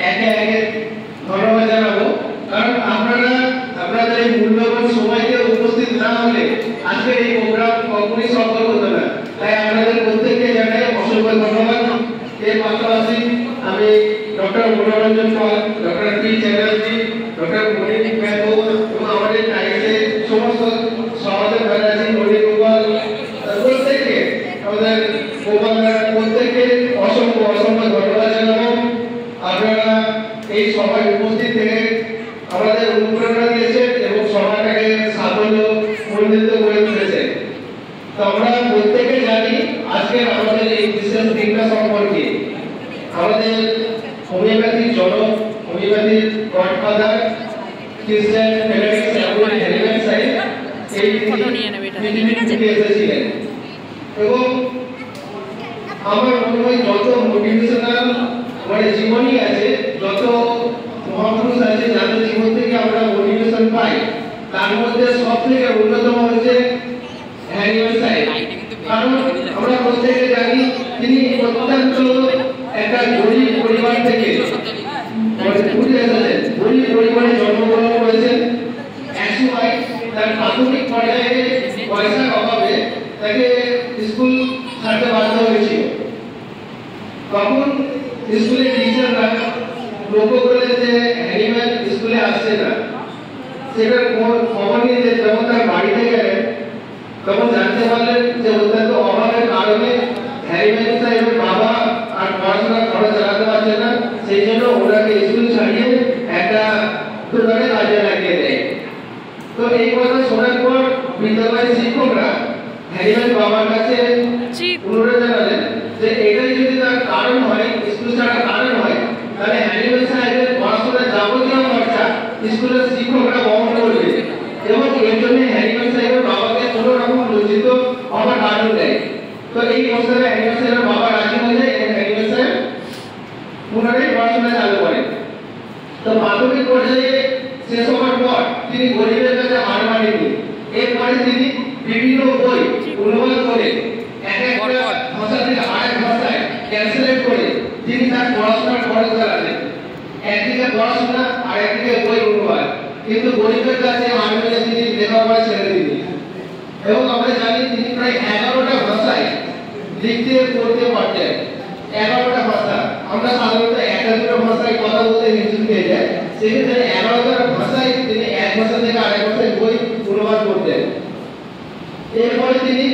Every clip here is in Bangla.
একে একে ধন্যবাদ জানাবো, কারণ আপনারা আপনাদের এই মূল্যবান সময়কে উপস্থিত না হলে আজকে এই প্রোগ্রাম কখনোই সফল হতো না। তাই আপনাদের প্রত্যেককে জানাই অসংখ্য ধন্যবাদ। এর পাশাপাশি আমি ডক্টর মনোরঞ্জন পাল, ডক্টর পি চ্যাটার্জি, ডক্টর মণি ব্যাপক এবং আমাদের টাইমে সমস্ত সমাজের ব্যানার্জি, মণি গোপাল প্রত্যেককে আমাদের প্রত্যেককে অসংখ্য অসংখ্য ধন্যবাদ জানাবো। আপনারা এই সভায় উপস্থিত থেকে আমাদের অনুপ্রেরণা দিয়েছেন এবং সভাটাকে সাফল্য মণ্ডিত করে তুলেছেন। তো আমরা প্রত্যেকে জানি আজকে আমাদের এই বিশেষ দিনটা সম্পর্কে। আমাদের হোমিওপ্যাথির জনক, হোমিওপ্যাথির গডফাদার ক্রিশ্চিয়ান ফেডারিক স্যামুয়েল হেলম্যান সাহেব এই পৃথিবীতে এসেছিলেন এবং আমার মনে হয় যত মোটিভেশনাল মানে জীবনী আছে, যত মহাপুরুষ আছে যাদের জীবন থেকে আমরা মোটিভেশন পাই, তার মধ্যে সবথেকে অন্যতম হচ্ছে হ্যারিম্যান সাহেব। কারণ আমরা প্রত্যেকে জানি তিনি অত্যন্ত একটা গরিব পরিবার থেকে গরিব পরিবারে জন্মগ্রহণ করেছেন। একসময় তার প্রাথমিক পর্যায়ে পয়সার অভাবে তাকে স্কুল ছাড়তে বাধ্য হয়েছিল। তখন স্কুলের টিচাররা লক্ষ্য করলেন যে হ্যারিম্যান স্কুলে আসছে না। সেটার খবর নিয়ে যখন তার বাড়িতে গেলেন তখন জানতে পারলেন যে অত্যন্ত অভাবের কারণে হ্যারিম্যান সাহেবের বাবা আর পড়াশোনার খরচ চালাতে পারছে না, সেই জন্য ওনাকে স্কুল ছাড়িয়ে একটা দোকানে কাজে লাগিয়ে দেয়। তো এই কথা শোনার পর বিদ্যালয়ের শিক্ষকরা হ্যারিম্যান বাবার কাছে অনুরোধ জানালেন যে এটাই যদি তার কারণ হয়, স্কুল ছাড়ার কারণ হয়, তাহলে হ্যারিম্যান সাহেবের পড়াশোনার যাবতীয় খরচা স্কুলের শিক্ষকরা বহন করবে এবং এর জন্য হ্যারিম্যান সাহেবের বাবাকে কোনো রকম লজ্জিত হওয়ার কারণ দেয়। তো এই প্রস্তাবে হ্যারিম্যান সাহেবের বাবা রাজি হয়ে যায় এবং হ্যারিম্যান সাহেব পুনরায় পড়াশোনা চালু করেন। তো মাধ্যমিক পর্যায়ে শেষ হওয়ার পর তিনি গরিবের কাছে হার মানেননি। এরপরে তিনি বিভিন্ন বই অনুবাদ করে এক একটা ভাষা থেকে আরেক ভাষায় ট্রান্সলেট করে তিনি তার পড়াশোনার খরচ চালাতেন। একদিকে পড়াশোনা আর একদিকে বই অনুবাদ, কিন্তু গরিবের কাছে হার মেনে তিনি লেখাপড়া ছেড়ে দিলেন। এবং আমরা জানি তিনি প্রায় 11টা ভাষায় লিখতে পড়তে পারতেন। 11টা ভাষা, আমরা সাধারণত একটা দুটো ভাষায় কথা বলতে হিমশিম খেয়ে যাই, সেক্ষেত্রে 11টা ভাষায় তিনি এক ভাষা থেকে আরেক ভাষায় বই অনুবাদ করতেন। এরপরে তিনি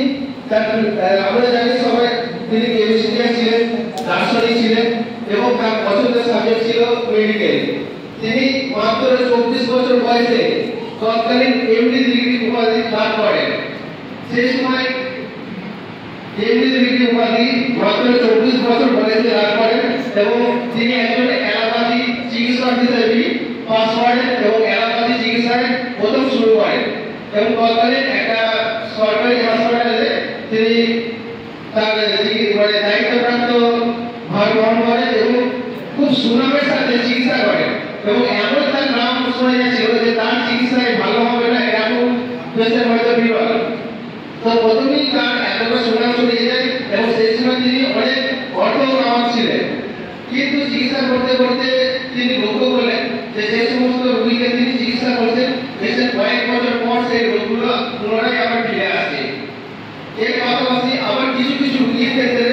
আমরা জানি সবাই তিনি কেমিস্ট্রিয়ান ছিলেন, দার্শনিক ছিলেন এবং তার পছন্দের সাবজেক্ট ছিল মেডিকেল। তিনি মাত্র 24 বছর বয়সে তৎকালীন এমডি ডিগ্রি উপাধি লাভ করেন। সেই সময় এমডি ডিগ্রি উপাধি মাত্র 24 বছর বয়সে লাভ করেন এবং তিনি একজন অ্যালোপ্যাথি চিকিৎসক হিসেবে পাস করেন এবং অ্যালোপ্যাথি চিকিৎসায় প্রথম শুরু করেন এবং তৎকালীন একটা সরকারি হাসপাতালে তিনি তার দায়িত্বপ্রাপ্ত ভার গ্রহণ করেন এবং খুব সুনামের সাথে চিকিৎসা করেন এবং এমন তার নাম শোনা যাচ্ছিল যে তার চিকিৎসায় ভালো হবে না এরকম পেশেন্ট হয়তো বিরল। তো প্রথমেই তার এতটা সুনাম ছড়িয়ে যায় এবং সেই সময় তিনি অনেক অর্থ কামাচ্ছিলেন, কিন্তু চিকিৎসা করতে করতে তিনি লক্ষ্য করলেন যে যে সমস্ত রোগীকে তিনি চিকিৎসা করছেন পেশেন্ট কয়েক বছর পর সেই রোগগুলো পুনরায় আবার ফিরে আসে। এর পাশাপাশি আবার কিছু কিছু রোগীর ক্ষেত্রে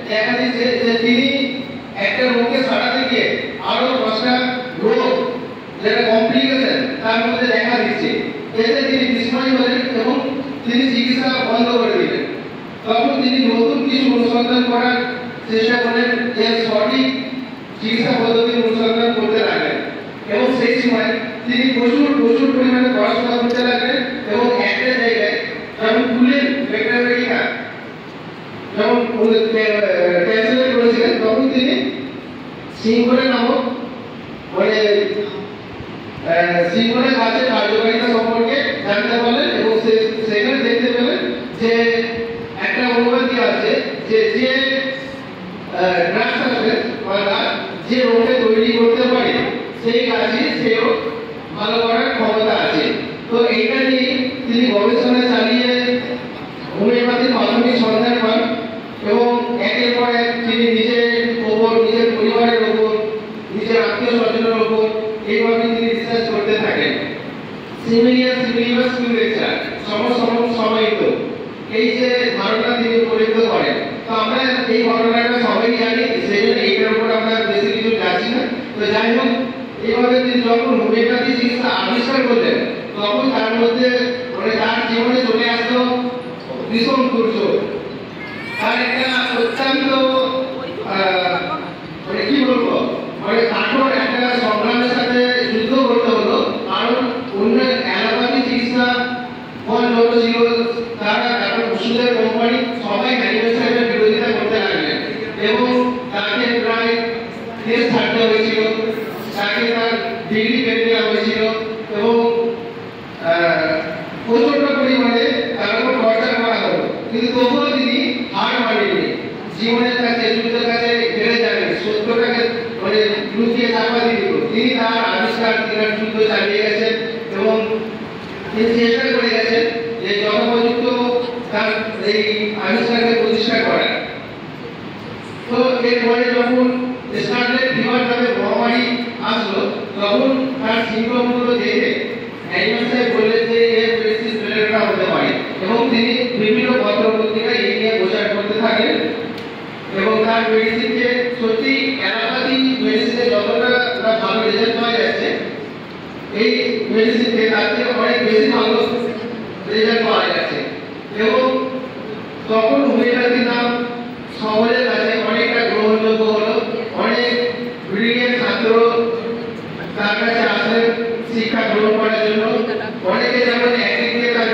দেখা দিচ্ছে যে তিনি একটা রোগকে সারাতে গিয়ে আরো 10টা রোগ যেটা কমপ্লিকেশন তার মধ্যে দেখা দিচ্ছে। এতে তিনি বিস্ময় হলেন এবং তিনি চিকিৎসা বন্ধ করে দিলেন। তখন তিনি নতুন কিছু অনুসন্ধান করার চেষ্টা করেন, এর সঠিক চিকিৎসা পদ্ধতি অনুসন্ধান করতে লাগলেন এবং সেই সময় তিনি প্রচুর পরিমাণে পড়াশোনা করতে লাগলেন এবং একটা জায়গায় যেমন ফুলের ব্যাকটেরিয়া যখন ট্রান্সলেট করেছিলেন তখন তিনি সিংহরা নামক মানে সিংহরা গাছের কার্যকারিতা সম্পর্কে জানতে পারলেন এবং সেখানে দেখতে পেলেন যে একটা অনুমতি আছে যে যে ড্রাগস আছে বা যে রোগকে তৈরি করতে পারে সেই গাছই সে ভালো করার ক্ষমতা আছে। তো এইটা নিয়ে তিনি গবেষণা চালিয়ে হোমিওপ্যাথির প্রাথমিক সন্ধান পান এবং একের পর এক তিনি নিজের পরিবারের ওপর নিজের আত্মীয় স্বজনের উপর এইভাবে তিনি রিসার্চ করতে থাকেন। সিমিলিয়াস কিউরেচার সমসাময়িক এই যে ধারণা তিনি প্রয়োগ করেন, তো আমরা এই ঘটনাটা সবাই জানি, সেই জন্য এইটার উপর আমরা বেশি কিছু যাচ্ছি না। তো যাই হোক, এইভাবে তিনি যখন হোমিওপ্যাথি চিকিৎসা আবিষ্কার করলেন তখন তার মধ্যে তার জীবনে চলে আসলো ভীষণ দুর্যোগ। তার একটা অত্যন্ত কি বলবো কাঠোর একটা সংগ্রামের সাথে যুদ্ধ করতে হলো, কারণ অন্য অ্যালোপ্যাথি চিকিৎসা যত ছিল তারা তারপর ওষুধের কোম্পানি সবাই ম্যানুফ্যাকচার সাহেবের বিরোধিতা করতে লাগলেন এবং তাকে প্রায় দেশ ছাড়তে হয়েছিল, তাকে তার ডিগ্রি কেটে দেওয়া হয়েছিল এবং প্রচন্ড পরিমাণে তার উপর টর্চার করা হলো। কিন্তু তবুও তিনি হার মানেননি, জীবনের কাছে যুদ্ধের কাছে হেরে যাবেন, সত্যটাকে লুকিয়ে চাপা দিয়ে দিল। তিনি তার আবিষ্কার তিনি যুদ্ধ চালিয়ে গেছেন এবং তিনি চেষ্টা করে গেছেন যে যথোপযুক্ত তার এই আবিষ্কারকে প্রতিষ্ঠা করা। তো এরপরে যখন স্কারলেট ফিভার নামে মহামারী আসলো তখন তার সিম্পটমগুলো দেখে হ্যারিম্যান সাহেব বললেন যে এর মেডিসিন ফেলেটা হতে পারে এবং তিনি বিভিন্ন পত্র পত্রিকায় এই নিয়ে প্রচার করতে থাকেন এবং তার মেডিসিনকে সত্যি অ্যালোপ্যাথি মেডিসিনে যতটা ভালো রেজাল্ট পাওয়া যাচ্ছে এই মেডিসিনকে তার থেকে অনেক বেশি ভালো রেজাল্ট পাওয়া যাচ্ছে এবং তখন হোমিওপ্যাথির নাম শহরের কাছে